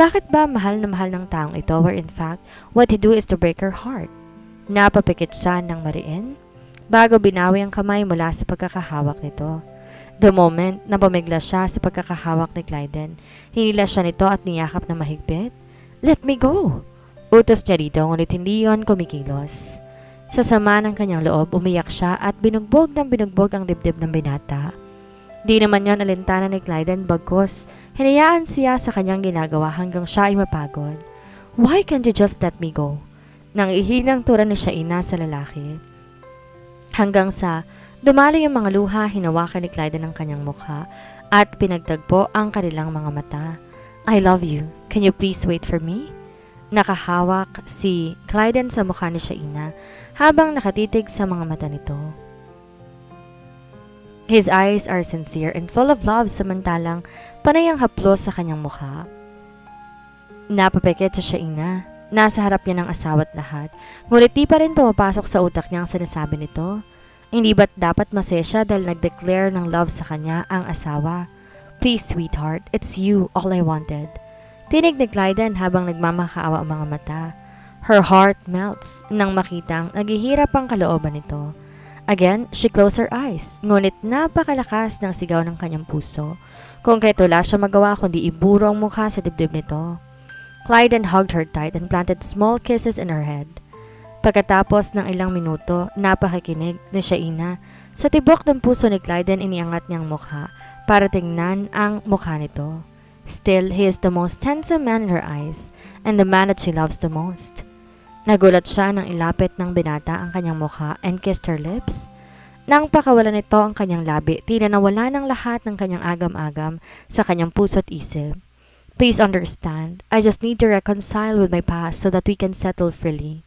Bakit ba mahal na mahal ng taong ito where in fact, what he do is to break her heart? Napapikit siya ng mariin bago binawi ang kamay mula sa pagkakahawak nito. The moment na pumigla siya sa pagkakahawak ni Clyden, hinila siya nito at niyakap na mahigpit. Let me go! Utos niya dito ngunit hindi yon kumikilos. Sa sama ng kanyang loob, umiyak siya at binugbog ng binugbog ang dibdib ng binata. Di naman yon alintana ni Clyden bagkus, hinayaan siya sa kanyang ginagawa hanggang siya ay mapagod. Why can't you just let me go? Nang ihinang tura ni Shaina sa lalaki. Hanggang sa dumalo yung mga luha, hinawakan ni Clyden ang kanyang mukha at pinagtagpo ang kanilang mga mata. I love you. Can you please wait for me? Nakahawak si Clyden sa mukha ni Shaina habang nakatitig sa mga mata nito. His eyes are sincere and full of love samantalang panay ang haplos sa kanyang mukha. Napapikit sa Shaina. Nasa harap niya ng asawa at lahat. Ngunit di pa rin pumapasok sa utak niya ang sinasabi nito. Hindi ba't dapat masaya siya dahil nag-declare ng love sa kanya ang asawa? Please sweetheart, it's you, all I wanted. Tinig ni Clyden habang nagmamakaawa ang mga mata. Her heart melts nang makitang naghihirap ang kalooban nito. Again, she closed her eyes, ngunit napakalakas ng sigaw ng kanyang puso. Kung kahit wala siya magawa kundi iburo ang mukha sa dibdib nito. Clyden hugged her tight and planted small kisses in her head. Pagkatapos ng ilang minuto, napakikinig ni Shaina. Sa tibok ng puso ni Clyden, iniangat niyang mukha para tingnan ang mukha nito. Still, he is the most handsome man in her eyes and the man that she loves the most. Nagulat siya nang ilapit ng binata ang kanyang mukha and kissed her lips. Nang pakawalan nito ang kanyang labi, tila nawala ng lahat ng kanyang agam-agam sa kanyang puso at isip. Please understand, I just need to reconcile with my past so that we can settle freely.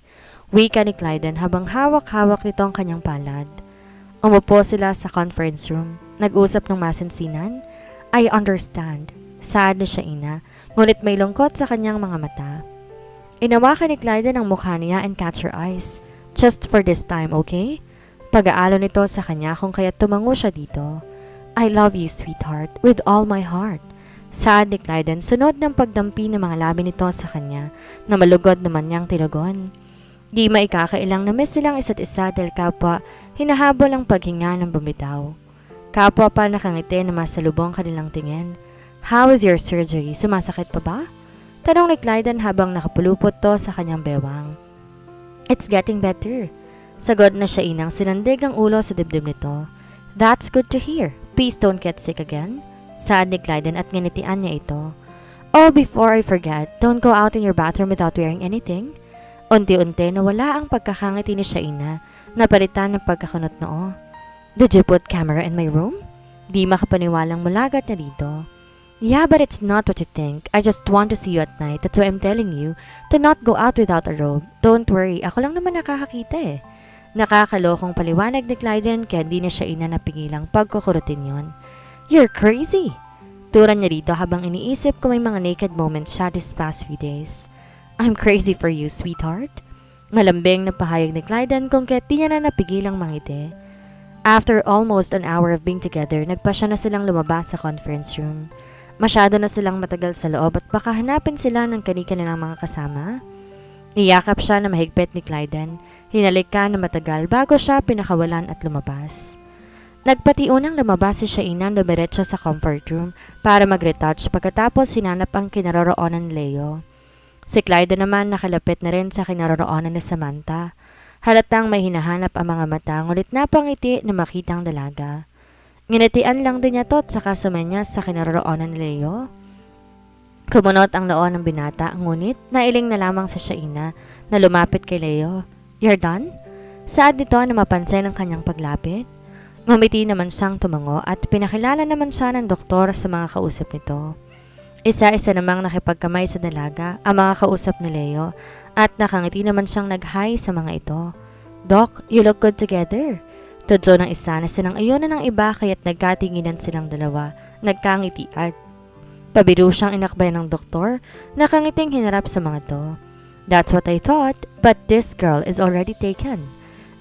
Wika ni Clyden habang hawak-hawak nito ang kanyang palad. Umupo sila sa conference room. Nag-usap ng masinsinan. I understand. Sad na Shaina, ngunit may lungkot sa kanyang mga mata. Inawakan ni Clyden ang mukha niya and catch her eyes. Just for this time, okay? Pag-aalo nito sa kanya kung kaya't tumango siya dito. I love you, sweetheart, with all my heart. Sad ni Clyden, sunod ng pagdampi ng mga labi nito sa kanya na malugod naman niyang tinugon. Di maikakailang na miss silang isa't isa dahil kapwa hinahabol ang paghinga ng bumitaw. Kapwa pa nakangiti na masalubong kanilang tingin. How is your surgery? Sumasakit pa ba? Tanong ni Clyden habang nakapulupot to sa kanyang bewang. It's getting better. Sagot na siya inang sinandig ang ulo sa dibdib nito. That's good to hear. Please don't get sick again. Sad ni Clyden at nginitian niya ito. Oh, before I forget, don't go out in your bathroom without wearing anything. Unti-unti nawala ang pagkakangiti ni Shaina, napalitan ng pagkakunot noo. Did you put camera in my room? Di makapaniwalang mulagat na dito. Yeah, but it's not what you think. I just want to see you at night. That's why I'm telling you to not go out without a robe. Don't worry, ako lang naman nakakakita eh. Nakakalokong paliwanag ni Clyden kaya di na siya napigilang pagkukurutin yon. You're crazy! Turan niya dito habang iniisip ko may mga naked moments siya this past few days. I'm crazy for you, sweetheart. Malambing na pahayag ni Clyden kung kaya't di niya na napigilang mangiti. After almost an hour of being together, nagpasya na silang lumabas sa conference room. Masyado na silang matagal sa loob at baka hanapin sila ng kani-kanilang mga kasama. Niyakap siya na mahigpit ni Clyden. Hinalik ka na matagal bago siya pinakawalan at lumabas. Nagpatiunang lumabas si Shaina na dumiretso sa comfort room para mag-retouch pagkatapos hinanap ang kinaroroonan ni Leo. Si Clyden naman nakalapit na rin sa kinaroroonan ni Samantha. Halatang may hinahanap ang mga mata ngunit napangiti na makitang dalaga. Nginitian lang din niya to at saka sumenya sa kinaroroonan ni Leo. Kumunot ang noo ng binata ngunit nailing na lamang sa Shaina na lumapit kay Leo. You're done? Saad nito na mapansin ang kanyang paglapit. Ngumiti naman siyang tumango at pinakilala naman siya ng doktor sa mga kausap nito. Isa-isa namang nakipagkamay sa dalaga ang mga kausap ni Leo at nakangiti naman siyang nag-hi sa mga ito. Doc, you look good together. Tudyo ng isa na sinang-ayon na ng iba kaya't nagkatinginan silang dalawa, nagkangitian. Pabiro siyang inakbay ng doktor, nakangiting hinarap sa mga to. That's what I thought, but this girl is already taken.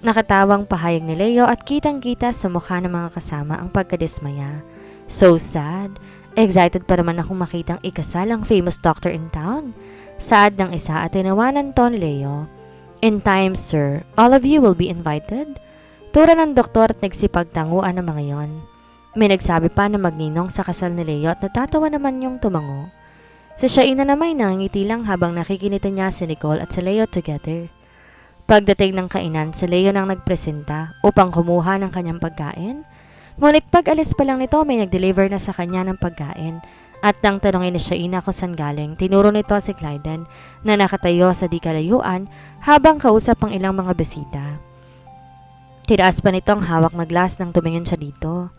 Nakatawang pahayag ni Leo at kitang-kita sa mukha ng mga kasama ang pagkadismaya. So sad. Excited pa naman akong makitang ikasal ang famous doctor in town. Saad ng isa at tinawanan to ni Leo. In time, sir, all of you will be invited. Tura ng doktor at nagsipagtanguan ng mga yon. May nagsabi pa na magninong sa kasal ni Leo at natatawa naman yung tumango. Si Shaina naman nangangiti lang habang nakikinita niya si Nicole at si Leo together. Pagdating ng kainan, si Leo nang nagpresenta upang kumuha ng kanyang pagkain. Ngunit pag alis pa lang nito, may nag-deliver na sa kanya ng pagkain. At nang tanongin ni Shaina kung saan galing, tinuro nito si Clyden na nakatayo sa di kalayuan habang kausap ang ilang mga bisita. Tinaas pa nito ang hawak na glass nang tumingin siya dito.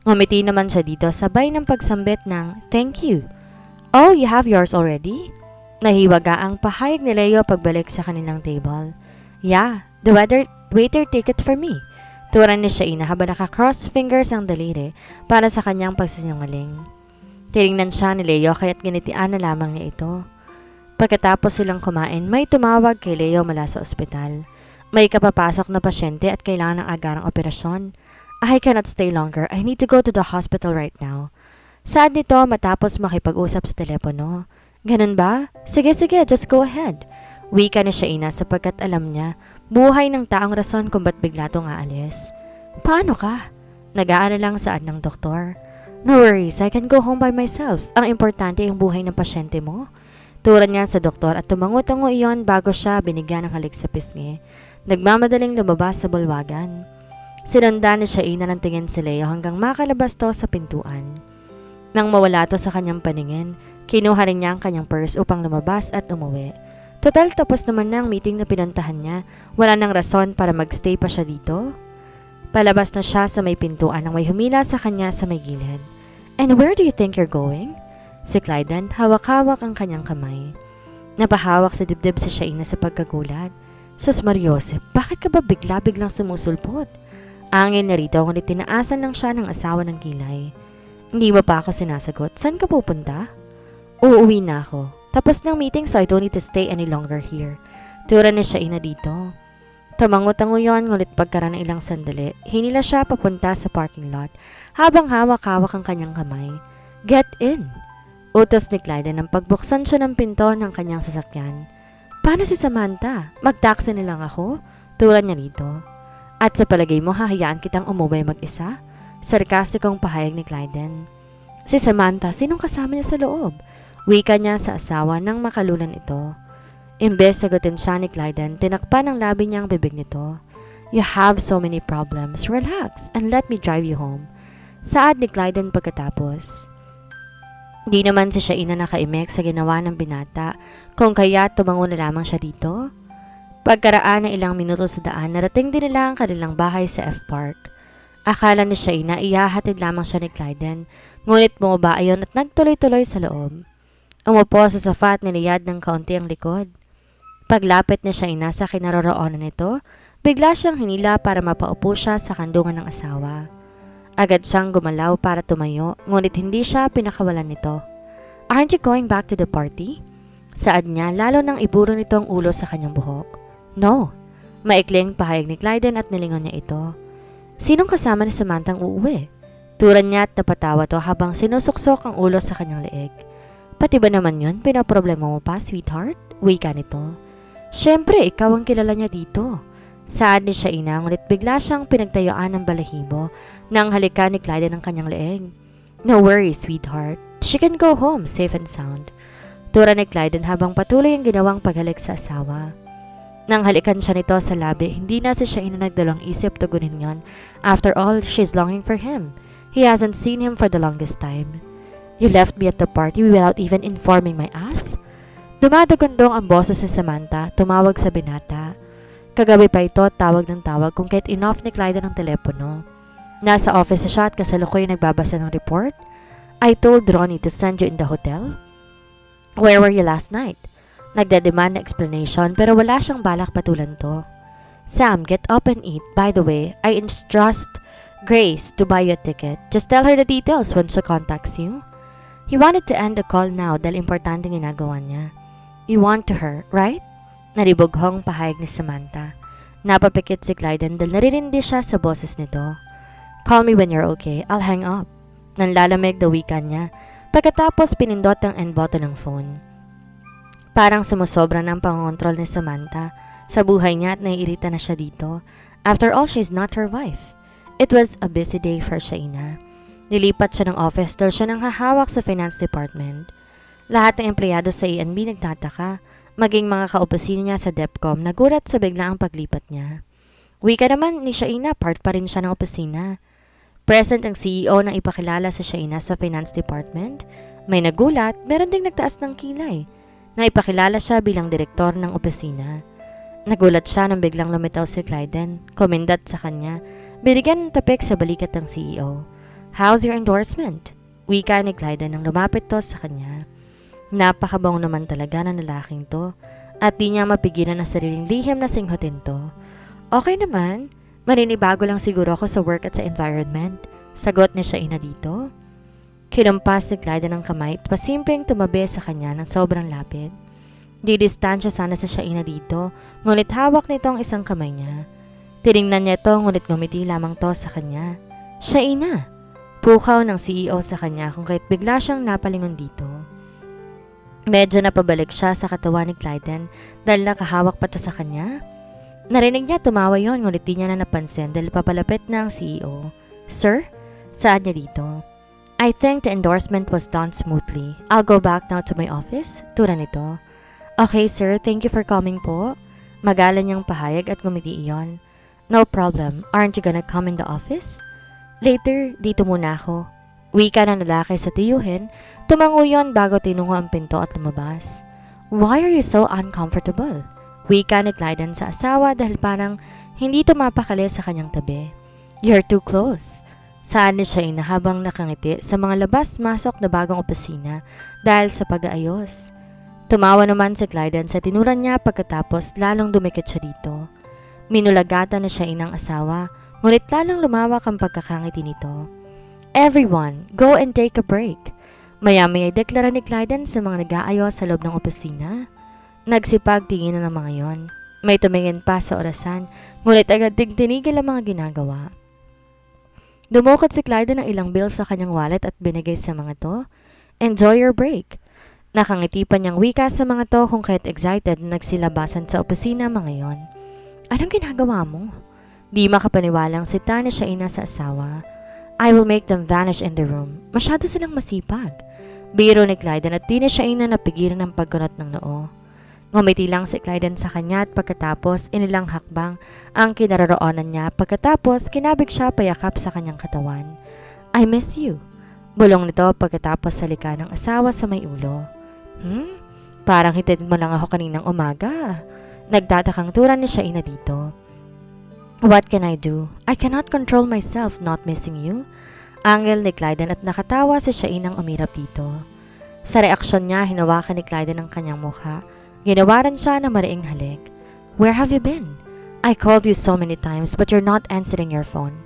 Ngumiti naman siya dito sabay ng pagsambit ng thank you. Oh, you have yours already? Nahiwaga ang pahayag ni Leo pagbalik sa kanilang table. Yeah, the waiter take it for me. Turan ni Shaina habang naka-cross fingers ang daliri para sa kanyang pagsisinungaling. Tinignan siya ni Leo kaya't ginitian na lamang niya ito. Pagkatapos silang kumain, may tumawag kay Leo mula sa ospital. May kapapasok na pasyente at kailangan ng agarang operasyon. I cannot stay longer. I need to go to the hospital right now. Saad nito matapos makipag-usap sa telepono. Ganun ba? Sige, just go ahead. Wika ni Shaina sapagkat alam niya, buhay ng taong rason kung ba't bigla itong aalis. Paano ka? Nag-aalala lang saad ng doktor. No worries, I can go home by myself. Ang importante yung buhay ng pasyente mo. Turan niya sa doktor at tumango-tango iyon bago siya binigyan ng halik sa pisngi. Nagmamadaling lumabas sa bulwagan. Sinundan ni Shaina ng tingin si Leo hanggang makalabas to sa pintuan. Nang mawala to sa kanyang paningin, kinuha rin niya ang kanyang purse upang lumabas at umuwi. Total tapos naman na ang meeting na pinuntahan niya. Wala nang rason para magstay pa siya dito. Palabas na siya sa may pintuan nang may humila sa kanya sa may gilid. And where do you think you're going? Si Clyden, hawak-hawak ang kanyang kamay. Napahawak sa dibdib si Shaina sa pagkagulat. Sus Mariosep, bakit ka ba bigla-biglang sumusulpot? Angin na rito ngunit tinaasan lang siya ng asawa ng kilay. Hindi mo pa ako sinasagot. Saan ka pupunta? Uuwi na ako. Tapos ng meeting so I don't need to stay any longer here. Tura ni Shaina dito. Tumango-tango yon ngunit pagkaraan ng ilang sandali, hinila siya papunta sa parking lot habang hawak-hawak ang kanyang kamay. Get in! Utos ni Clyden nang pagbuksan siya ng pinto ng kanyang sasakyan. Paano si Samantha? Mag-taxi na lang ako? Turan niya rito. At sa palagay mo hahayaan kitang umuwi mag-isa? Sarkastikong pahayag ni Clyden. Si Samantha, sinong kasama niya sa loob? Wika niya sa asawa nang makalulan ito. Imbes sagutin siya ni Clyden, tinakpan ang labi niya ang bibig nito. You have so many problems. Relax and let me drive you home. Saad ni Clyden pagkatapos. Di naman si Shaina nakaimek sa ginawa ng binata, kung kaya tumango na lamang siya dito. Pagkaraan ng ilang minuto sa daan, narating din nila ang kanilang bahay sa F-Park. Akala ni Shaina ihahatid lamang siya ni Clyden, ngunit bumaba ayon at nagtuloy-tuloy sa loob. Umupo sa sofa at niliyad ng kaunti ang likod. Paglapit ni Shaina sa kinaroroonan nito, bigla siyang hinila para mapaupo siya sa kandungan ng asawa. Agad siyang gumalaw para tumayo, ngunit hindi siya pinakawalan nito. Aren't you going back to the party? Saad niya, lalo nang iburo nito ang ulo sa kanyang buhok. No. Maikling pahayag ni Clyden at nilingon niya ito. Sinong kasama ni Samantha ang uuwi? Turan niya at napatawa to habang sinusuksok ang ulo sa kanyang leeg. Pati ba naman yun, pinaproblema mo pa, sweetheart? Wika nito. Siyempre, ikaw ang kilala niya dito. Saad ni Shaina, ngunit bigla siyang pinagtayuan ng balahibo nang halikan ni Clyden ang kanyang leeg. No worries, sweetheart. She can go home, safe and sound. Tura ni Clyden habang patuloy ang ginawang paghalik sa asawa. Nang halikan siya nito sa labi, hindi na si Shaina nagdalawang isip tugunin yon. After all, she's longing for him. He hasn't seen him for the longest time. You left me at the party without even informing my ass? Dumadagundong ang boses ni Samantha, tumawag sa binata. Kagabi pa ito, tawag ng tawag kung kahit inoff ni Clyden ang telepono. Nasa office siya at kasalukuyan nagbabasa ng report. I told Ronnie to send you in the hotel. Where were you last night? Nagdademand na explanation pero wala siyang balak patulan to. Sam, get up and eat. By the way, I entrust Grace to buy you a ticket. Just tell her the details when she contacts you. He wanted to end the call now dahil importanteng ginagawa niya. You want to her, right? Naribughong pahayag ni Samantha. Napapikit si Clyden dahil naririndi siya sa boses nito. Call me when you're okay. I'll hang up. Nanlalamig na wika niya. Pagkatapos pinindot ang end button ng phone. Parang sumusobra ng pangontrol ni Samantha sa buhay niya at naiirita na siya dito. After all, she's not her wife. It was a busy day for Shaina. Nilipat siya ng office dahil siya nang hahawak sa finance department. Lahat ng empleyado sa E&B nagtataka, maging mga kaopisina niya sa DepCom nagulat sa biglaang paglipat niya. Wika naman ni Shaina, part pa rin siya ng opisina. Present ang CEO nang ipakilala sa Shaina sa finance department. May nagulat, meron ding nagtaas ng kilay. Naipakilala siya bilang direktor ng opisina. Nagulat siya nang biglang lumitaw si Clyden, komendat sa kanya, binigyan ng tapik sa balikat ng CEO. How's your endorsement? Wika ni Clyden nang lumapit to sa kanya. Napakabango naman talaga ng lalaking to at di niya mapigilan ang sariling lihim na singhutin to. Okay naman, maninibago lang siguro ako sa work at sa environment. Sagot ni Shaina dito. Kinumpas ni Clyden ang kamay at pasimpleng tumabi sa kanya ng sobrang lapit. Didistansya sana sa Shaina dito, ngunit hawak nito ang isang kamay niya. Tiningnan niya ito ngunit ngumiti lamang to sa kanya. Shaina! Pukaw ng CEO sa kanya kung kahit bigla siyang napalingon dito. Medyo napabalik siya sa katawan ni Clyden dahil nakahawak pa to sa kanya. Narinig niya tumawa yon ngunit di niya na napansin dahil papalapit na ang CEO. Sir? Saan niya dito? I think the endorsement was done smoothly. I'll go back now to my office. Tura nito. Okay sir, thank you for coming po. Magalan niyang pahayag at ngumiti iyon. No problem. Aren't you gonna come in the office? Later, dito muna ako. Wika ng lalaki sa tiyuhin, tumango yon bago tinungo ang pinto at lumabas. Why are you so uncomfortable? Wika ni Clyden sa asawa dahil parang hindi tumapakali sa kanyang tabi. You're too close. Saan ni Shaina habang nakangiti sa mga labas-masok na bagong opisina dahil sa pag-aayos. Tumawa naman si Clyden sa tinuran niya pagkatapos lalong dumikit siya dito. Minulagatan na siya inang asawa, ngunit lalong lumawak ang pagkakangiti nito. Everyone, go and take a break. Maya-maya ay deklara ni Clyden sa mga nag-aayos sa loob ng opisina. Nagsipag tingin na ng mga yon. May tumingin pa sa orasan, ngunit agad ding tinigil ang mga ginagawa. Dumukot si Clyden ng ilang bills sa kanyang wallet at binigay sa mga to. Enjoy your break. Nakangiti pa niyang wika sa mga to kung kahit excited na nagsilabasan sa opisina mga yon. Anong ginagawa mo? Di makapaniwalang sita ni Shaina sa asawa. I will make them vanish in the room. Masyado silang masipag. Biro ni Clyden at di ni Shaina napigilan ng pagkunot ng noo. Ngumiti lang si Clyden sa kanya at pagkatapos inilang hakbang ang kinaroroonan niya pagkatapos kinabig siya payakap sa kanyang katawan. I miss you. Bulong nito pagkatapos salika ng asawa sa may ulo. Parang hitid mo lang ako kaninang umaga. Nagtatakang turan ni Shaina dito. What can I do? I cannot control myself not missing you. Angel ni Clyden at nakatawa si Shainang umirap dito. Sa reaksyon niya, hinawakan ni Clyden ang kanyang mukha. Ginawaran siya ng mariing halik. Where have you been? I called you so many times but you're not answering your phone.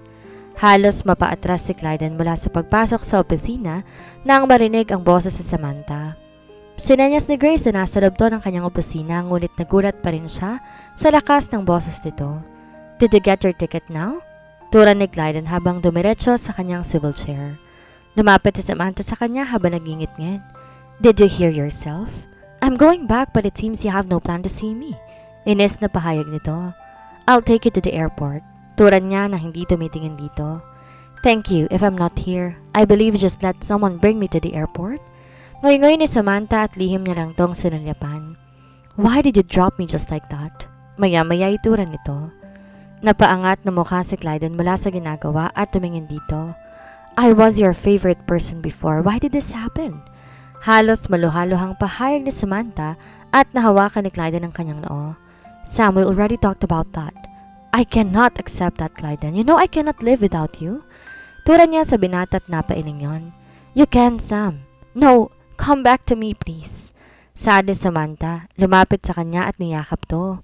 Halos mapaatras si Clyden mula sa pagpasok sa opisina nang marinig ang boses sa Samantha. Sinenyas ni Grace na nasa loob to ng kanyang opisina ngunit nagulat pa rin siya sa lakas ng boses nito. Did you get your ticket now? Turan ni Clyden habang dumiretso sa kanyang swivel chair. Lumapit si Samantha sa kanya habang nagingit-ngit. Did you hear yourself? I'm going back but it seems you have no plan to see me. Inis na pahayag nito. I'll take you to the airport. Turan niya na hindi tumitingin dito. Thank you if I'm not here. I believe you just let someone bring me to the airport. Ngoy-ngoy ni Samantha at lihim niya lang tong sinulyapan. Why did you drop me just like that? Maya-maya ituran nito. Napaangat na mukha si Clyden mula sa ginagawa at tumingin dito. I was your favorite person before. Why did this happen? Halos maluhaluhang pahayag ni Samantha at nahawakan ni Clyden ang kanyang noo. Sam, we already talked about that. I cannot accept that, Clyden. You know I cannot live without you. Turan niya sa binata at napailing yon. You can, Sam. No, come back to me, please. Saad ni Samantha, lumapit sa kanya at niyakap to.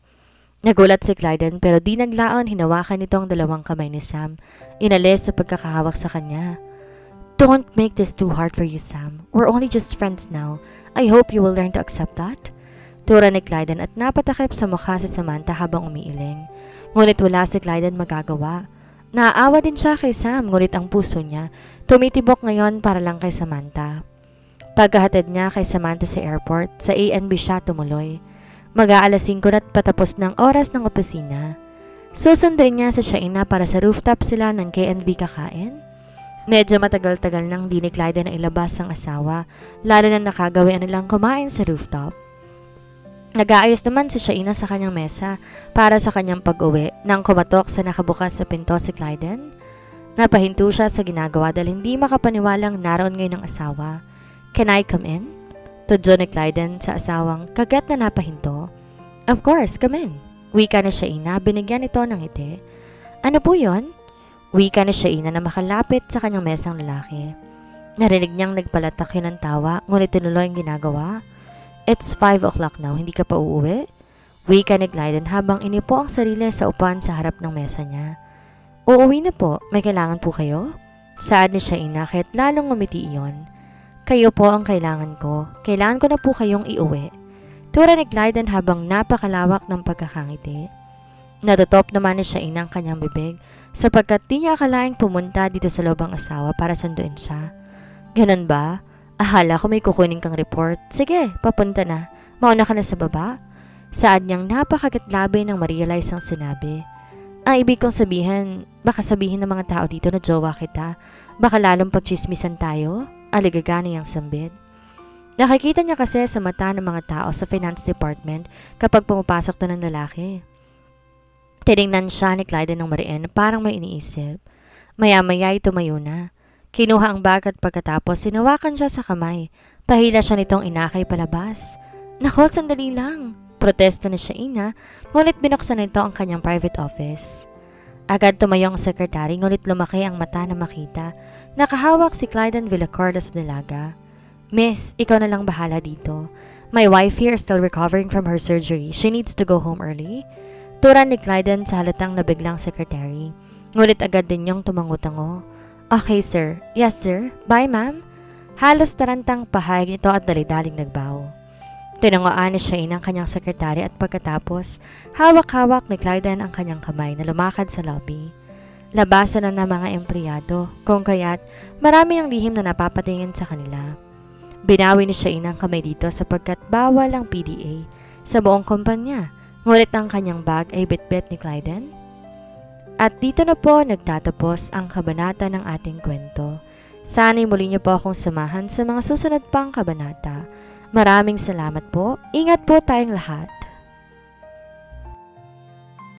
Nagulat si Clyden pero di naglaon hinawakan nito ang dalawang kamay ni Sam. Inalis sa pagkakahawak sa kanya. Don't make this too hard for you, Sam. We're only just friends now. I hope you will learn to accept that. Tura ni Clyden at napatakip sa mukha si Samantha habang umiiling. Ngunit wala si Clyden magagawa. Naaawa din siya kay Sam ngunit ang puso niya tumitibok ngayon para lang kay Samantha. Pagkahatid niya kay Samantha sa airport, sa A&B siya tumuloy. Mag-aalas 5 na't patapos ng oras ng opisina. Susunduin niya sa Shaina para sa rooftop sila ng K&V kakain. Medyo matagal-tagal nang di ni Clyde na ilabas ang asawa, lalo na nakagawian nilang kumain sa rooftop. Nag-aayos naman si Shaina sa kanyang mesa para sa kanyang pag-uwi nang kumatok sa nakabukas sa pinto si Clyden. Napahinto siya sa ginagawa dahil hindi makapaniwalang naroon ngayon ang asawa. "Can I come in?" Tudyo ni Clyden sa asawang kagat na napahinto. "Of course, come in." Wika ni Shaina, binigyan ito ng ngiti. "Ano po yon?" Wika ni Shaina na makalapit sa kanyang mesang lalaki. Narinig niyang nagpalatak yun ng tawa, ngunit tinuloy ang ginagawa. "It's 5 o'clock now, hindi ka pa uuwi?" Wika ni Clyden habang inipo ang sarili sa upuan sa harap ng mesa niya. "Uuwi na po, may kailangan po kayo?" Saad ni Shaina kahit lalong ngumiti iyon. "Kayo po ang kailangan ko. Kailangan ko na po kayong iuwi." Tura ni Clyden habang napakalawak ng pagkakangiti. Natutop naman ni Shaina ang kanyang bibig sapagkat di niya akalaing pumunta dito sa loob ang asawa para sunduin siya. "Ganun ba? Ahala ko may kukunin kang report. Sige, papunta na. Mauna ka na sa baba." Saad niyang napakagitlabi nang ma-realize ang sinabi. "Ang ibig kong sabihin, baka sabihin ng mga tao dito na jowa kita. Baka lalong pagchismisan tayo?" Aligaga niyang sambit. Nakikita niya kasi sa mata ng mga tao sa finance department kapag pumapasok to ng lalaki. Tinignan siya ni Clyde ng mariin parang may iniisip. Maya-maya ay tumayo na. Kinuha ang bag at pagkatapos sinawakan siya sa kamay. Pahila siya nitong inakay palabas. "Nako, sandali lang." Protesta na Shaina, ngunit binuksan nito ang kanyang private office. Agad tumayo ang sekretary, ngunit lumaki ang mata na makita. Nakahawak si Clyde Villacorda sa dalaga. "Miss, ikaw na lang bahala dito. My wife here is still recovering from her surgery. She needs to go home early." Turan ni Clyden sa halatang nabiglang secretary. Ngunit agad din niyong tumango-tango. "Okay, sir. Yes, sir. Bye, ma'am." Halos tarantang pahayag ito at dali-daling nagbaw. Tinangoan ni Shaina ang kanyang sekretary at pagkatapos, hawak-hawak ni Clyden ang kanyang kamay na lumakad sa lobby. Labasan na ng mga empleyado, kung kaya't marami ang lihim na napapatingin sa kanila. Binawi ni Shaina ang kamay dito sapagkat bawal ang PDA sa buong kumpanya, ngunit ang kanyang bag ay bitbit ni Clyden. At dito na po nagtatapos ang kabanata ng ating kwento. Sana'y muli niyo po akong samahan sa mga susunod pang kabanata. Maraming salamat po. Ingat po tayong lahat.